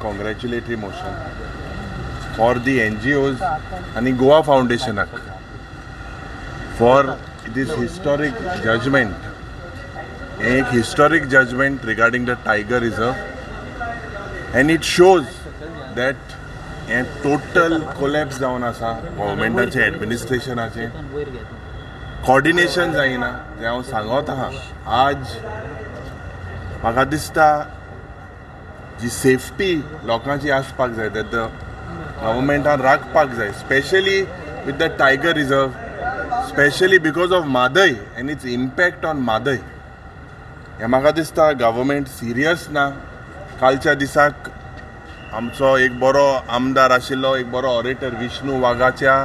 congratulatory motion for the NGOs and Goa Foundation for this historic judgment. A historic judgment regarding the tiger reserve, and it shows that a total collapse down asa government administration coordination जायना जे हांव सांगत आहा आज म्हाका दिसता जी safety लोकांची आसपाक जाय that the गव्हर्मेंटान राखपाक जाय specially with the tiger reserve, especially because of Madai and its impact on Madai. हे म्हाका दिसता गव्हर्मेंट सिरियस ना. कालच्या दिसाक आमचो एक बरो आमदार आशिल्लो एक बरो ऑरेटर विष्णू वाघाच्या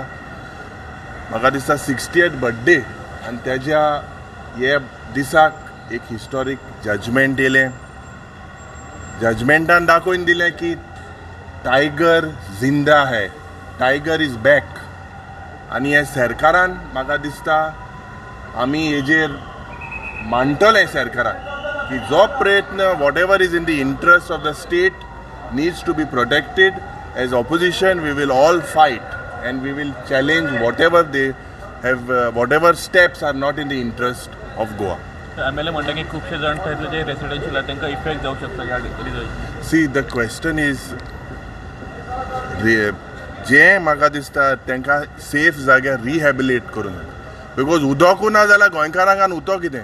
म्हाका दिसता 60th बर्थडे आनी तेज्या हे दिसाक एक हिस्टॉरीक जजमेंट येयलें. जजमेंटान दाखोवन दिलें की टायगर जिंदा है, टायगर इज बॅक. आनी हे सरकारान म्हाका दिसता आमी हेजेर मानतले सरकाराक की जो प्रयत्न what ever is in the interest of the state needs to be protected. As opposition we will all fight and we will challenge whatever they have whatever steps are not in the interest of Goa. आम्हाला म्हणटा की खूपशे जण थंयसर जे residential आसा तांकां effect जावं शकता ह्या result. See, the question is जे म्हाका दिसता तांकां सेफ जाग्यार रिहॅबिलिट करून बिकॉज उदकूच ना जाल्यार गोंयकारांक उदक कितें.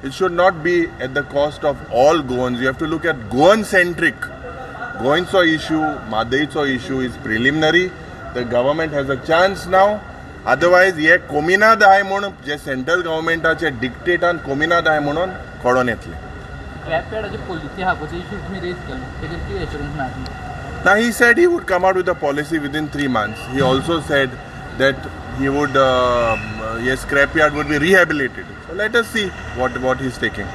It should not be at the cost of all Goans. You have to look at Goan centric. Goan's issue, Madai's issue is preliminary. The government has a chance now. Otherwise, हे कोमिनाद आहे म्हणून जे central गव्हर्मेंटाचे डिक्टेटान कोमिनाद आहे म्हणून कळोन येतले. ट्रॅपॅडाची policy हा पळय issue तुमी raise केलो तेजेर कितें एश्युरन्स मेळटा? Now he said he would come out with a policy within 3 months. He also said that he would, yes, scrapyard would be rehabilitated. So let us see what he's taking.